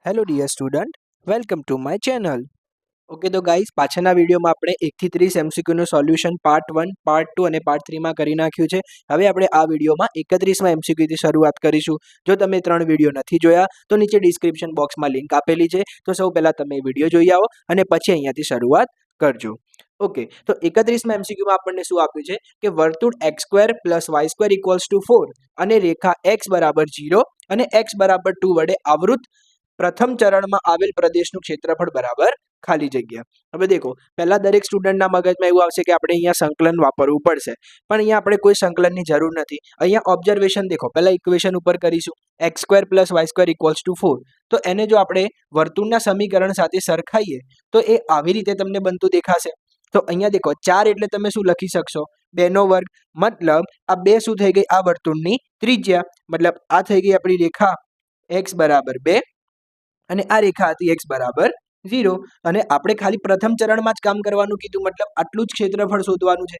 Hello dear student, welcome to my channel. Okay તો guys, પાછળના વિડીયોમાં આપણે 1 થી 30 એમસીક્યુનું સોલ્યુશન પાર્ટ 1, પાર્ટ 2 અને પાર્ટ 3માં કરી નાખ્યું છે. હવે આપણે આ વિડીયોમાં 31માં એમસીક્યુથી શરૂઆત કરીશું. જો તમે 3 વિડીયો નથી જોયા તો નીચે ડિસ્ક્રિપ્શન બોક્સમાં લિંક આપેલી છે, તો સૌ પહેલાં તમે વિડીયો જોઈ આવો અને પછી અહીંયાથી શરૂઆત કરજો. ઓકે, તો 31માં એમસીક્યુમાં આપણને શું આપ્યું છે કે વર્તુળ x² + y² = 4 અને રેખા x બરાબર 0 અને x બરાબર 2 વડે આવૃત પ્રથમ ચરણમાં આવેલ પ્રદેશનું ક્ષેત્રફળ બરાબર ખાલી જગ્યા. હવે દેખો, પહેલા દરેક સ્ટુડન્ટના મગજમાં એવું આવશે કે આપણે અહીંયા સંકલન વાપરવું પડશે, પણ અહીંયા આપણે કોઈ સંકલનની જરૂર નથી. અહીંયા ઓબ્ઝર્વેશન દેખો, પહેલા ઇક્વેશન ઉપર કરીશું x² + y² = 4. તો એને જો આપણે વર્તુળના સમીકરણ સાથે સરખાઈએ તો એ આવી રીતે તમને બનતું દેખાશે. તો અહીંયા દેખો, 4 એટલે તમે શું લખી શકશો? 2 નો વર્ગ. મતલબ આ 2 શું થઈ ગઈ? આ વર્તુળની ત્રિજ્યા. મતલબ આ થઈ ગઈ આપણી રેખા x બરાબર 2 અને આ રેખા હતી x બરાબર 0. અને આપણે ખાલી પ્રથમ ચરણમાં જ કામ કરવાનું કીધું, મતલબ આટલું જ ક્ષેત્રફળ શોધવાનું છે.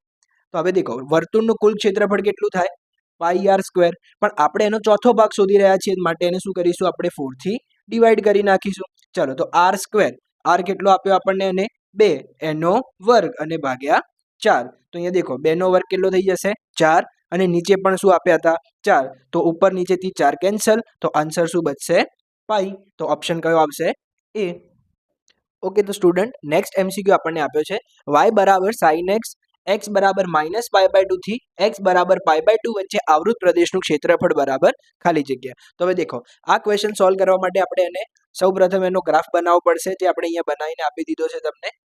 તો હવે દેખો, વર્તુળનું કુલ ક્ષેત્રફળ કેટલું થાય? πr². પણ આપણે એનો ચોથો ભાગ શોધી રહ્યા છીએ, માટે એને શું કરીશું? આપણે 4 થી ડિવાઈડ કરી નાખીશું. ચલો, તો r². r કેટલો આપ્યો આપણને? એને 2, એનો વર્ગ અને ભાગ્યા 4. તો અહીંયા દેખો, 2 નો વર્ગ કેટલો થઈ જશે? 4. અને નીચે પણ શું આપ્યા હતા? 4. તો ઉપર નીચેથી 4 કેન્સલ, તો આન્સર શું બચશે? પાઈ. તો ઓપ્શન કયો આવશે? એ. ઓકે, તો સ્ટુડન્ટ નેક્સ્ટ એમસીક્યુ આપણને આપ્યો છે y બરાબર sin x, x બરાબર -π/2 થી x બરાબર π/2 વચ્ચે આવૃત પ્રદેશનું ક્ષેત્રફળ બરાબર ખાલી જગ્યા. તો હવે દેખો, આ ક્વેશ્ચન સોલ્વ કરવા માટે આપણે એને સૌપ્રથમ એનો ગ્રાફ બનાવવો પડશે, જે આપણે અહીંયા બનાવીને આપી દીધો છે તમને.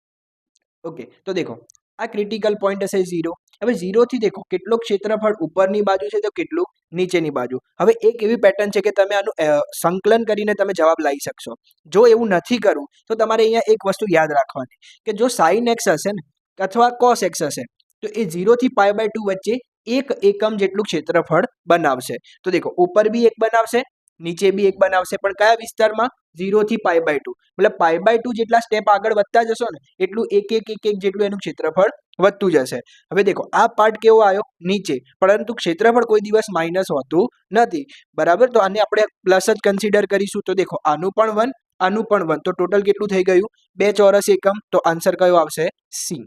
ઓકે, તો દેખો, આ ક્રિટિકલ પોઈન્ટ હશે 0. હવે 0 થી દેખો કેટલો ક્ષેત્રફળ ઉપરની બાજુ છે તો કેટલું નીચેની બાજુ. હવે એક એવી પેટર્ન છે કે તમે આનું સંકલન કરીને તમે જવાબ લાવી શકશો. જો એવું નથી કરવું તો તમારે અહીંયા એક વસ્તુ યાદ રાખવાની કે જો sin x હશે ને અથવા cos x હશે તો એ 0 થી π/2 વચ્ચે 1 એકમ જેટલું ક્ષેત્રફળ બનાવશે. તો દેખો, ઉપર બી એક બનાવશે, નીચે બી એક બનાવશે, પણ કયા વિસ્તારમાં? 0 થી π/2. મતલબ π/2 જેટલા સ્ટેપ આગળ વધતા જશો ને એટલું એક જેટલું એનું ક્ષેત્રફળ વધતું જશે. હવે દેખો, આ પાર્ટ કેવો આવ્યો? નીચે. પરંતુ ક્ષેત્રફળ કોઈ દિવસ માઇનસ હોતું નથી, બરાબર? તો આને આપણે પ્લસ જ કન્સિડર કરીશું. તો દેખો, આનું પણ 1, આનું પણ 1, તો ટોટલ કેટલું થઈ ગયું? 2 ચોરસ એકમ. તો આન્સર કયો આવશે? સી.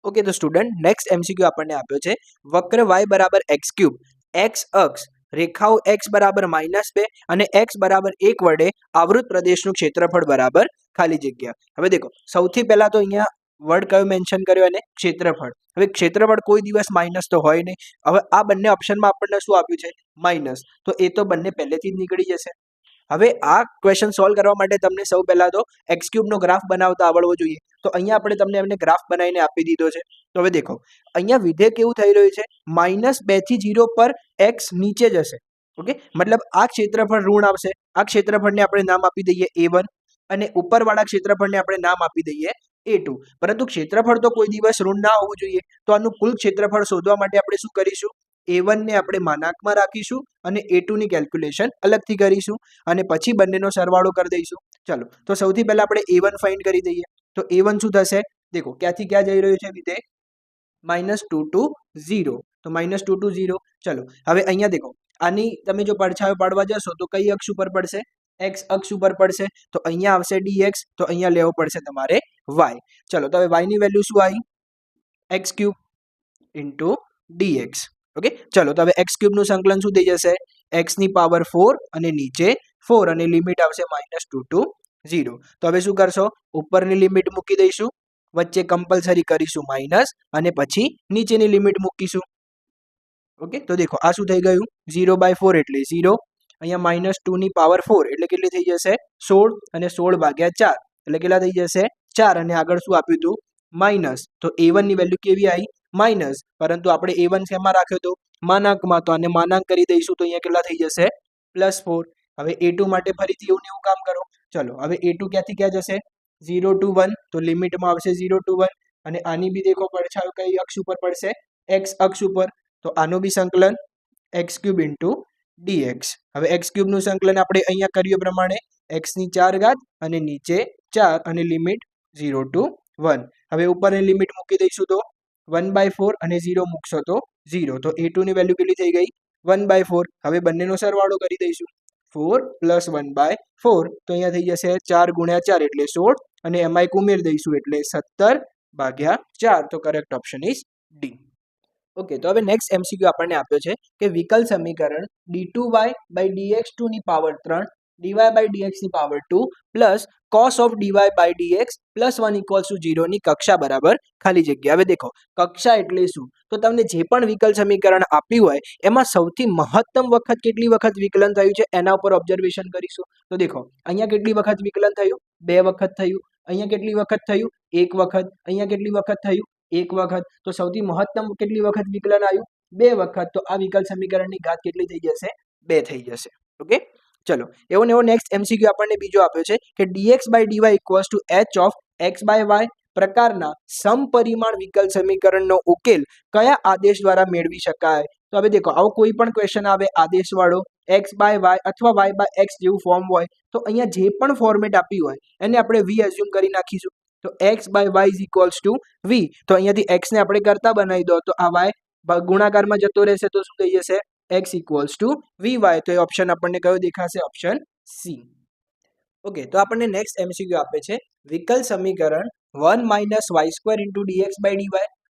ઓકે, તો સ્ટુડન્ટ નેક્સ્ટ એમસીક્યુ આપણને આપ્યો છે વક્ર y બરાબર x³, x અક્ષ, રેખાઓ x બરાબર -2 અને x બરાબર 1 વડે આવૃત પ્રદેશનું ક્ષેત્રફળ બરાબર ખાલી જગ્યા. હવે દેખો, સૌથી પહેલા તો અહીંયા વર્ડ કયો મેન્શન કર્યો? અને ક્ષેત્રફળ. હવે ક્ષેત્રફળ કોઈ દિવસ માઇનસ તો હોય નહીં. હવે આ બંને ઓપ્શનમાં આપણને શું આપ્યું છે? માઇનસ. તો એ તો બંને પહેલેથી જ નીકળી જશે. હવે આ ક્વેશ્ચન સોલ્વ કરવા માટે તમને સૌ પહેલા તો x³ નો ગ્રાફ બનાવતા આવડવો જોઈએ. તો અહીંયા આપણે તમને એમને ગ્રાફ બનાવીને આપી દીધો છે. તો હવે દેખો, અહીંયા વિધેય કેવું થઈ રહ્યું છે? -2 થી 0 પર x નીચે જશે. ઓકે, મતલબ આ ક્ષેત્રફળ ઋણ આવશે. આ ક્ષેત્રફળને આપણે નામ આપી દઈએ a1 અને ઉપરવાળા ક્ષેત્રફળને આપણે નામ આપી દઈએ a2. પરંતુ ક્ષેત્રફળ તો કોઈ દિવસ ઋણ ના હોવું જોઈએ. તો આનું કુલ ક્ષેત્રફળ શોધવા માટે આપણે શું કરીશું? a1 ને આપણે માનાંકમાં રાખીશું અને a2 ની કેલ્ક્યુલેશન અલગથી કરીશું અને પછી બંનેનો સરવાળો કરી દઈશું. ચલો, તો સૌથી પહેલા આપણે a1 ફાઇન્ડ કરી દઈએ. તો a1 શું થશે? દેખો, ક્યાંથી ક્યાં જઈ રહ્યું છે વિધેય? -2 to 0. તો -2 to 0. ચલો, હવે અહીંયા દેખો, આની તમે જો પડછાયો પાડવા જશો તો કઈ અક્ષ ઉપર પડશે? x અક્ષ ઉપર પડશે. તો અહીંયા આવશે dx, તો અહીંયા લેવો પડશે તમારે y. ચલો, તો હવે y ની વેલ્યુ શું આવી? x³ into dx. ઓકે, ચલો, તો હવે x³ નું સંકલન શું થઈ જશે? x ની પાવર 4 અને નીચે 4 અને લિમિટ આવશે -2 to 0. તો હવે શું કરશો? ઉપરની લિમિટ મૂકી દઈશું, વચ્ચે કમ્પલસરી કરીશું માઇનસ અને પછી નીચેની લિમિટ મૂકીશું. ઓકે, તો દેખો, આ શું થઈ ગયું? 0/4 એટલે 0. અહીંયા -2 ની પાવર 4 એટલે કેટલી થઈ જશે? 16 અને 16/4 એટલે કેટલા થઈ જશે? 4 અને આગળ શું આપ્યું હતું? માઇનસ. તો a1 ની વેલ્યુ કેવી આવી? માઇનસ. પરંતુ આપણે a1 શેમાં રાખ્યો હતો? માનાંકમાં. તો આને માનાંક કરી દઈશું, તો અહીંયા કેટલા થઈ જશે? +4. હવે a2 માટે ફરીથી એવું ને એવું કામ કરો. ચલો, હવે a2 ક્યાંથી ક્યાં જશે? 0 to 1. તો લિમિટમાં આવશે 0 to 1. અને આની બી દેખો પડછાયો કઈ અક્ષ ઉપર પડશે? x અક્ષ ઉપર. તો આનું બી સંકલન x³ into dx. હવે x³ નું સંકલન આપણે અહીંયા કર્યું પ્રમાણે x ની 4 ઘાત અને નીચે 4 અને લિમિટ 0 to 1. હવે ઉપરની લિમિટ મૂકી દઈશું તો 1/4 અને 0 મૂકશો તો 0. તો a2 ની વેલ્યુ કેટલી થઈ ગઈ? 1/4. હવે બંનેનો સરવાળો કરી દઈશું. 4 પ્લસ 1/4 તો અહીંયા થઈ જશે 4 ગુણ્યા 4 એટલે 16 અને એમાં એક ઉમેરી દઈશું એટલે 17/4 તો correct option is D. Okay તો હવે નેક્સ્ટ એમસીક્યુ આપણને આપ્યો છે કે વિકલ સમીકરણ d2y/dx2 ની પાવર 3 dy/dx ની power 2 plus cos of dy/dx plus 1 equals to 0 ની કક્ષા બરાબર ખાલી જગ્યા. હવે દેખો કક્ષા એટલે શું, તો તમને જે પણ વિકલ સમીકરણ આપ્યું હોય એમાં સૌથી મહત્તમ વખત કેટલી વખત વિકલન થયું છે એના ઉપર ઓબ્ઝર્વેશન કરીશું. તો દેખો અહીંયા કેટલી વખત વિકલન થયું, 2 વખત થયું. અહીંયા કેટલી વખત થયું, 1 વખત. અહીંયા કેટલી વખત થયું, 1 વખત. તો સૌથી મહત્તમ કેટલી વખત વિકલન આવ્યું, 2 વખત. તો આ વિકલ સમીકરણની ઘાત કેટલી થઈ જશે, 2 થઈ જશે. ઓકે ચલો એવો ને એવો નેક્સ્ટ એમસીક્યુ આપણને બીજો આપ્યો છે કે dx/dy equals to h of x/y પ્રકારના સમપરિમાણ વિકલ સમીકરણનો ઉકેલ કયા આદેશ દ્વારા મેળવી શકાય. તો હવે દેખો આવો કોઈ પણ ક્વેશ્ચન આવે આદેશ વાળો x/y અથવા y/x જેવું ફોર્મ હોય તો અહીંયા જે પણ ફોર્મેટ આપ્યું હોય એને આપણે v એઝ્યુમ કરી નાખીશું. તો x/y is equals two v. તો અહીંયાથી x ને આપણે કરતા બનાવી દો તો આ y ગુણાકારમાં જતો રહેશે તો શું થઈ જશે, x ઇક્વલ્સ ટુ vy. તો એ ઓપ્શન આપણને કયો દેખાશે, ઓપ્શન સી. ઓકે તો આપણને નેક્સ્ટ એમસીક્યુ આપે છે વિકલ સમીકરણ 1 - y² into dx/dy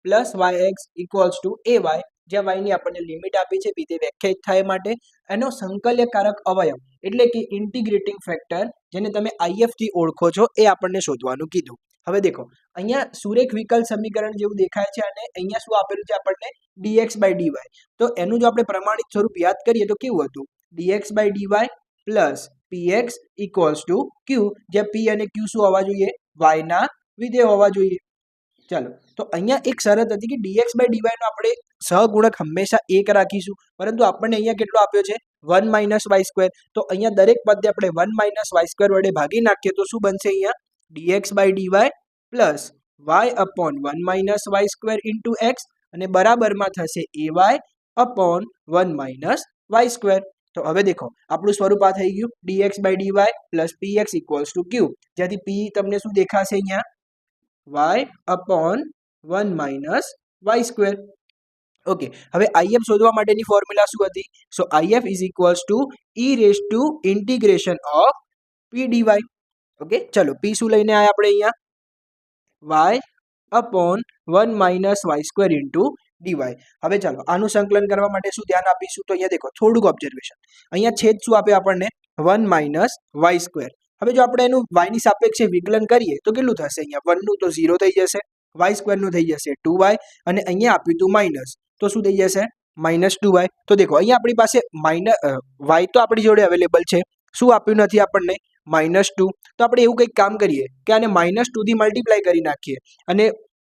plus yx equals to ay જ્યાં y ની આપણને લિમિટ આપી છે વિધેય વ્યાખ્યાયિત થાય માટે એનો સંકલ્યકારક અવયવ એટલે કે ઇન્ટિગ્રેટિંગ ફેક્ટર જેને તમે IF થી ઓળખો છો એ આપણને શોધવાનું કીધું. હવે દેખો અહીંયા સુરેખ વિકલ સમીકરણ જેવું દેખાય છે અને અહીંયા શું આપેલું છે આપણને dx/dy. તો એનું જો આપણે પ્રમાણિત સ્વરૂપ યાદ કરીએ તો કેવું હતું, dx/dy plus px equals to q જ્યાં p અને q શું હોવા જોઈએ, y ના વિધેય હોવા જોઈએ. ચાલો તો અહીંયા એક શરત હતી કે dx/dy નો આપણે સહગુણક હંમેશા 1 રાખીશું, પરંતુ આપણને અહીંયા કેટલો આપ્યો છે 1 - y². તો અહીંયા દરેક પદને આપણે 1 - y² વડે ભાગી નાખીએ તો શું બનશે, અહીંયા dx/dy plus y/1 - y² into x અને બરાબરમાં થશે ay/1 - y². તો હવે દેખો આપણું સ્વરૂપ આ થઈ ગયું dx/dy plus px equals to q જ્યાંથી p તમને શું દેખાશે અહીંયા y/1 - y². ઓકે હવે IF શોધવા માટેની ફોર્મ્યુલા શું હતી, સો IF is equals to e⁻ of p dy. Okay ચલો p શું લઈને આયા આપણે અહીંયા y/1 - y² ઇન્ટુ dy. હવે ચાલો આનું સંકલન કરવા માટે શું ધ્યાન આપીશું, તો અહીંયા દેખો થોડુંક ઓબ્ઝર્વેશન. અહીંયા છેદ શું આપ્યો આપણને 1 - y². હવે જો આપણે એનું y ની સાપેક્ષે વિકલન કરીએ તો કેટલું થશે, અહીંયા 1 નું તો 0 થઈ જશે, y² નું થઈ જશે 2y અને અહીંયા આપ્યું હતું માઇનસ તો શું થઈ જશે -2y. તો દેખો અહીંયા આપણી પાસે y તો આપણી જોડે અવેલેબલ છે, શું આપ્યું નથી આપણને -2. તો આપણે એવું કંઈક કામ કરીએ કે આને -2 થી મલ્ટીપ્લાય કરી નાખીએ અને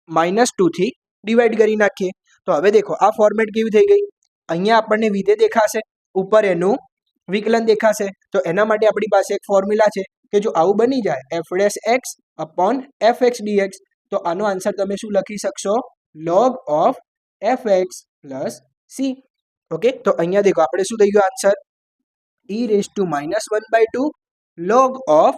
-2 થી ડિવાઈડ કરી નાખીએ. તો હવે દેખો આ ફોર્મેટ કેવી થઈ ગઈ, અહીંયા આપણને વિધેય દેખાશે, ઉપર એનું વિકલન દેખાશે. તો એના માટે આપણી પાસે એક ફોર્મ્યુલા છે કે જો આવું બની જાય f'(x) / fx dx તો આનો આન્સર તમે શું લખી શકશો, log of fx plus c. Okay તો અહીંયા દેખો આપણે શું થઈ ગયું answer e⁻² log of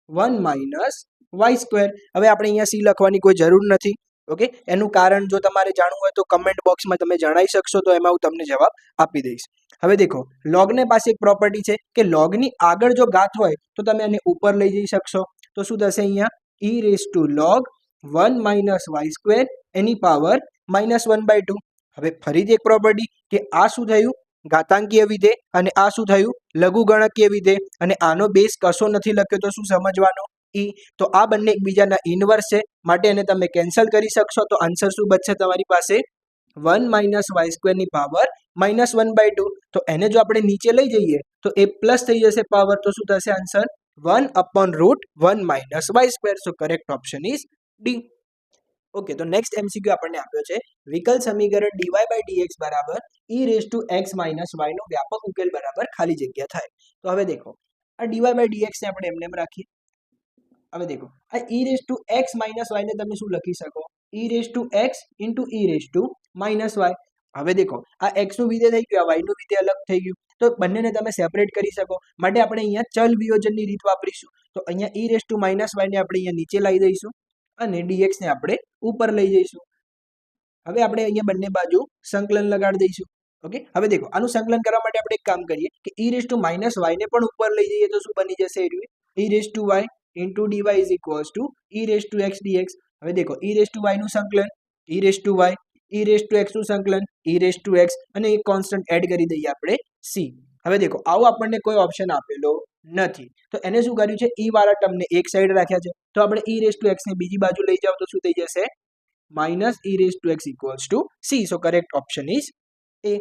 1 - y². હવે આપણે અહીંયા c લખવાની કોઈ જરૂર નથી. ઓકે એનું કારણ જો તમારે જાણવું હોય તો કમેન્ટ બોક્સમાં તમે જણાવી શકશો તો એમાં હું તમને જવાબ આપી દઈશ. હવે દેખો લોગને પાસે એક પ્રોપર્ટી છે કે લોગની આગળ જો ઘાત હોય તો તમે એને ઉપર લઈ જઈ શકશો. તો શું થશે અહીંયા e⁻log 1 - y² એની પાવર -1/2. હવે ફરીથી એક પ્રોપર્ટી કે આ શું થયું ઘાતાંકીય વિધેય અને આ શું થયું લઘુગણકીય વિધેય અને આનો બેઝ કશો નથી લખ્યો તો શું સમજવાનો e. તો આ બંને એકબીજાના ઇનવર્સ છે માટે એને તમે કેન્સલ કરી શકશો. તો આન્સર શું બચશે તમારી પાસે 1 - y² ની પાવર -1/2. તો એને જો આપણે નીચે લઈ જઈએ તો એ પ્લસ થઈ જશે પાવર. તો શું થશે answer 1/√1 - y². So correct option is D. Okay તો નેક્સ્ટ એમસીક્યુ આપણને આપ્યો છે વિકલ સમીકરણ dy/dx બરાબર e⁻x - y નો વ્યાપક ઉકેલ બરાબર ખાલી જગ્યા થાય. તો હવે દેખો આ dy/dx ને આપણે એમને રાખીએ. હવે દેખો આ e⁻x - y ને તમે શું લખી શકો, e⁻x ઇન્ટુ e⁻y. હવે દેખો આ x નું વિધેય થઈ ગયું, આ y નું વિધેય અલગ થઈ ગયું. તો બંનેને તમે સેપરેટ કરી શકો માટે આપણે અહીંયા ચલ વિયોજનની રીત વાપરીશું. તો અહીંયા e⁻y ને આપણે અહીંયા નીચે લાવી દઈશું અને dx ને આપણે ઉપર લઈ જઈશું. હવે આપણે અહીંયા બંને બાજુ સંકલન લગાડી દઈશું. ઓકે, હવે દેખો આનું સંકલન કરવા માટે આપણે એક કામ કરીએ કે e raise to minus y ને પણ ઉપર લઈ જઈએ તો શું બની જશે e raise to y into dy is equals to e raise to x dx. હવે દેખો e રેઝ ટુ y નું સંકલન e raise to y, e raise to x નું સંકલન e રેઝ ટુ x અને એક કોન્સ્ટન્ટ એડ કરી દઈએ આપણે c. હવે દેખો આવો આપણને કોઈ ઓપ્શન આપેલો નથી તો એને શું કર્યું છે e વાળા ટર્મને એક સાઈડ રાખ્યા છે તો આપણે e રેઝ ટુ x ને બીજી બાજુ લઈ જાવ તો શું થઈ જશે minus e raise to x equals to c. So correct option is A.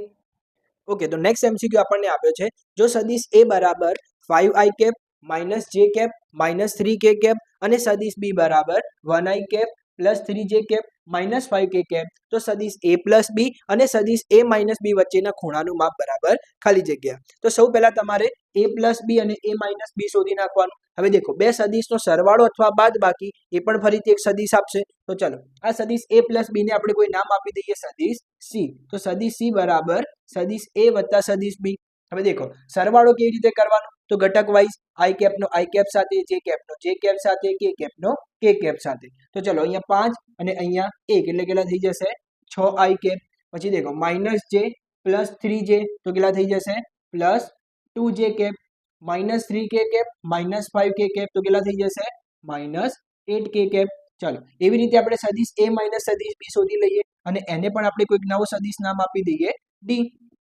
Okay, તો નેક્સ્ટ એમસીક્યુ આપણને આપ્યો છે જો સદિશ a બરાબર 5i cap minus j cap minus 3k cap અને સદિશ b બરાબર 1i cap plus 3j cap minus 5k cap તો સદિશ a પ્લસ b અને સદિશ a માઇનસ b વચ્ચેના ખૂણાનું માપ બરાબર ખાલી જગ્યા. તો સૌ પહેલા તમારે a પ્લસ b અને a માઇનસ b શોધી નાખવાનું. હવે દેખો બે સદિશનો સરવાળો અથવા બાદબાકી એ પણ ફરીથી એક સદિશ આપશે તો ચલો આ સદિશ a પ્લસ b ને આપણે કોઈ નામ આપી દઈએ સદિશ c. તો સદિશ c બરાબર સદિશ a વત્તા સદિશ b. હવે દેખો સરવાળો કેવી રીતે કરવાનો તો ઘટક વાઇઝ i કેપ નો i કેપ સાથે j કેપ નો j કેપ સાથે k કેપ નો k કેપ સાથે. તો ચલો અહીંયા 5 અને અહીંયા 1 એટલે કેટલા થઈ જશે 6i કેપ. પછી દેખો માઇનસ j પ્લસ 3j તો કેટલા થઈ જશે plus 2j cap minus 3k cap minus 5k cap તો કેટલા થઈ જશે માઇનસ 8k કેપ. ચલો એવી રીતે આપણે સદિશ a માઇનસ સદિશ b શોધી લઈએ અને એને પણ આપણે કોઈક નવો સદિશ નામ આપી દઈએ d.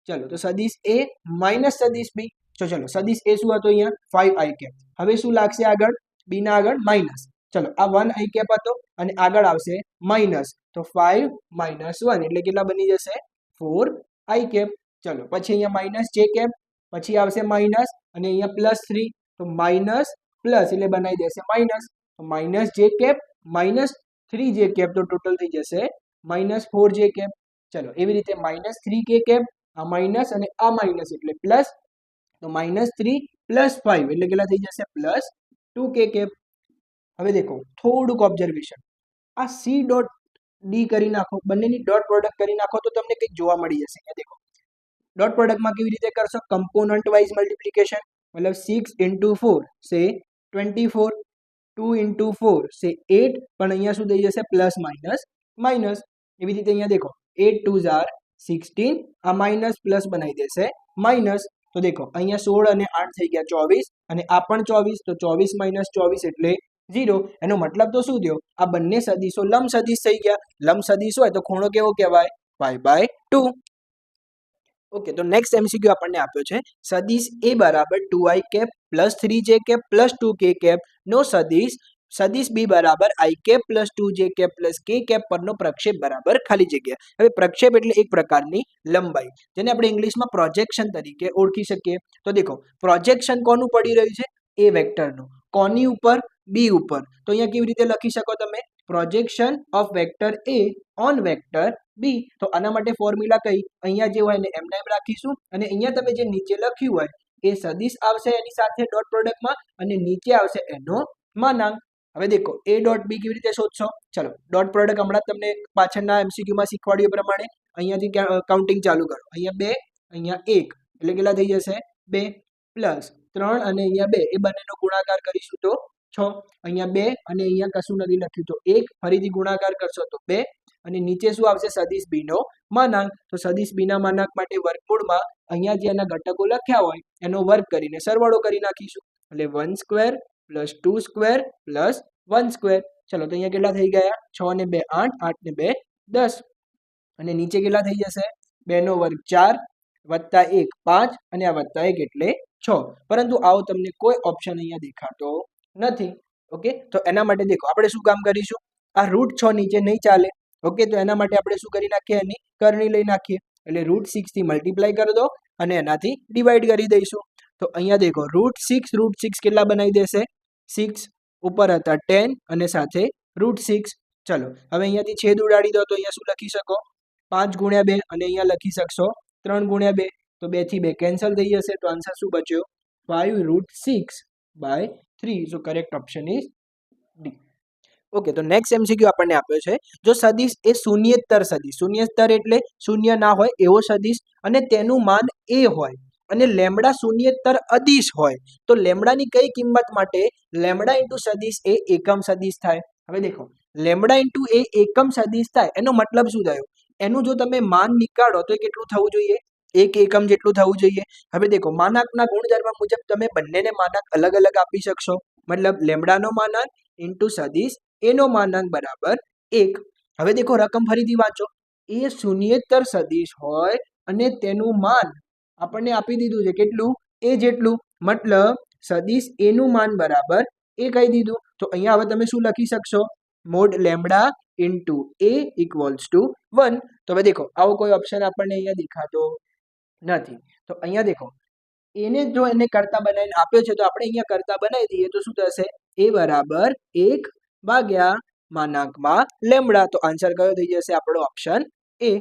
ચલો તો સદિશ a માઇનસ સદિશ b. તો ચલો સદિશ a શું હતો અહીંયા 5i કેપ. હવે શું લાગશે આગળ b ના આગળ માઇનસ. ચલો આ 1i કેપ હતો અને આગળ આવશે માઇનસ તો 5 માઇનસ 1 એટલે કેટલા બની જશે 4i કેપ. ચલો પછી અહીંયા માઇનસ j કેપ પછી આવશે માઇનસ અને અહીંયા પ્લસ 3 તો માઇનસ પ્લસ એટલે બનાવી દેશે માઇનસ તો minus j cap minus 3j cap તો ટોટલ થઈ જશે માઇનસ 4j કેપ. ચલો એવી રીતે માઇનસ 3k કેપ આ માઇનસ અને આ માઇનસ એટલે પ્લસ તો માઇનસ 3 પ્લસ 5 એટલે કેટલા થઈ જશે પ્લસ 2k કેપ. હવે દેખો થોડુંક ઓબ્ઝર્વેશન આ c ડોટ d કરી નાખો બંનેની ડોટ પ્રોડક્ટ કરી નાખો તો તમને કંઈક જોવા મળી જશે. અહીંયા દેખો ડોટ પ્રોડક્ટમાં કેવી રીતે કરશો કમ્પોનન્ટ વાઇઝ મલ્ટિપ્લિકેશન मतलब 6 into 4 से 24 2 into 4 से 8 પણ અહીંયા શું થઈ જશે પ્લસ માઇનસ માઇનસ. એવી રીતે અહીંયા દેખો 8 2s are 16 આ માઇનસ પ્લસ બનાવી દેશે માઇનસ. તો દેખો અહીંયા 16 અને 8 થઈ ગયા 24 અને આ પણ 24 તો 24 માઇનસ 24 એટલે 0. એનો મતલબ તો શું થયો આ બંને સદિશો લંબ સદિશ થઈ ગયા. લંબ સદિશ હોય તો ખૂણો કેવો કહેવાય π/2. ઓકે તો નેક્સ્ટ એમસીક્યુ આપણને આપ્યો છે સદિશ a બરાબર 2i cap plus 3j cap plus 2k cap નો સદિશ b બરાબર i cap plus 2j cap plus k cap પરનો પ્રક્ષેપ બરાબર ખાલી જગ્યા. હવે પ્રક્ષેપ એટલે એક પ્રકારની લંબાઈ જેને આપણે ઇંગ્લિશમાં પ્રોજેક્શન તરીકે ઓળખી શકીએ. તો દેખો પ્રોજેક્શન કોનું પડી રહ્યું છે a વેક્ટરનું કોની ઉપર b ઉપર. તો અહીંયા કેવી રીતે લખી શકો તમે projection of vector a on vector b. તો આના માટે ફોર્મ્યુલા કઈ અહીંયા જે હોય ને એમને એમ રાખીશું અને અહીંયા તમે જે નીચે લખ્યું હોય એ સદિશ આવશે એની સાથે ડોટ પ્રોડક્ટમાં અને નીચે આવશે એનો માનાંક. હવે દેખો a ડોટ b કેવી રીતે શોધશો ચલો ડોટ પ્રોડક્ટ હમણાં તમને પાછળના એમસીક્યુમાં શીખવાડ્યું પ્રમાણે અહીંયાથી કાઉન્ટિંગ ચાલુ કરો અહીંયા 2 અહીંયા 1 એટલે કેટલા થઈ જશે 2 પ્લસ 3 અને અહીંયા 2 એ બંનેનો ગુણાકાર કરીશું તો 6 અહીંયા 2 અને અહીંયા કશું નથી લખ્યું તો 1 ફરીથી ગુણાકાર કરશો તો 2 અને નીચે શું આવશે સદિશ b નો માનાંક. તો સદિશ b ના માનાંક માટે વર્ગમૂળમાં અહીંયા જે એના ઘટકો લખ્યા હોય એનો વર્ગ કરીને સરવાળો કરી નાખીશું એટલે 1 square plus 2 square plus 1 square. ચલો તો અહીંયા કેટલા થઈ ગયા 6 ને 2 8 8 ને 2 10 અને નીચે કેટલા થઈ જશે 2 નો વર્ગ 4 વત્તા 1 5 અને આ વત્તા 1 એટલે 6. પરંતુ આવો તમને કોઈ ઓપ્શન અહીંયા દેખાતો નથી. ઓકે તો એના માટે દેખો આપણે શું કામ કરીશું આ √6 નીચે નહીં ચાલે. ઓકે તો એના માટે આપણે શું કરી નાખીએ એની કરણી લઈ નાખીએ એટલે √6 થી મલ્ટીપ્લાય કરી દો અને એનાથી ડિવાઈડ કરી દઈશું. તો અહીંયા દેખો √6 કેટલા બનાવી દેશે 6 ઉપર હતા 10 અને સાથે √6. ચલો હવે અહીંયાથી છેદ ઉડાડી દો તો અહીંયા શું લખી શકો 5 ગુણ્યા 2 અને અહીંયા લખી શકશો 3 ગુણ્યા 2 તો 2 થી 2 કેન્સલ થઈ જશે તો આન્સર શું બચ્યો 5√6/3. So correct option is D. Okay તો નેક્સ્ટ એમસીક્યુ આપણને આપ્યો છે જો સદિશ એ શૂન્યેતર સદિશ શૂન્યેતર એટલે શૂન્ય ના હોય એવો સદિશ અને તેનું માન a હોય અને લેમડા શૂન્યેતર અદિશ હોય તો લેમડાની કઈ કિંમત માટે લેમડા ઇન્ટુ સદિશ એ એકમ સદિશ થાય. હવે દેખો લેમડા ઇન્ટુ એ એકમ સદિશ થાય એનો મતલબ શું થયો એનું જો તમે માન નીકાળો તો એ કેટલું થવું જોઈએ એક એકમ જેટલું થવું જોઈએ. હવે દેખો માનાંકના ગુણધર્મ મુજબ તમે બંનેને માનાંક અલગ અલગ આપી શકશો, મતલબ લેમડાનો માનાંક ઇન્ટુ સદિશ એનો માનાંક બરાબર 1. હવે દેખો રકમ ફરીથી વાંચો. એ શૂન્યેતર સદિશ હોય અને તેનું માન આપણને આપી દીધું છે કેટલું, એ જેટલું, મતલબ સદિશ એનું માન બરાબર એ કહી દીધું. તો અહીંયા હવે તમે શું લખી શકશો, mode lambda into A equals to 1. તો હવે દેખો આવો કોઈ ઓપ્શન આપણને અહીંયા દેખાતો નથી. તો અહીંયા દેખો એને જો એને કરતા બનાવીને આપ્યો છે તો આપણે અહીંયા કરતા બનાવી દઈએ તો શું થશે, એ બરાબર 1 ભાગ્યા માનાંકમાં લેમડા. તો આન્સર કયો થઈ જશે આપણો, ઓપ્શન એ.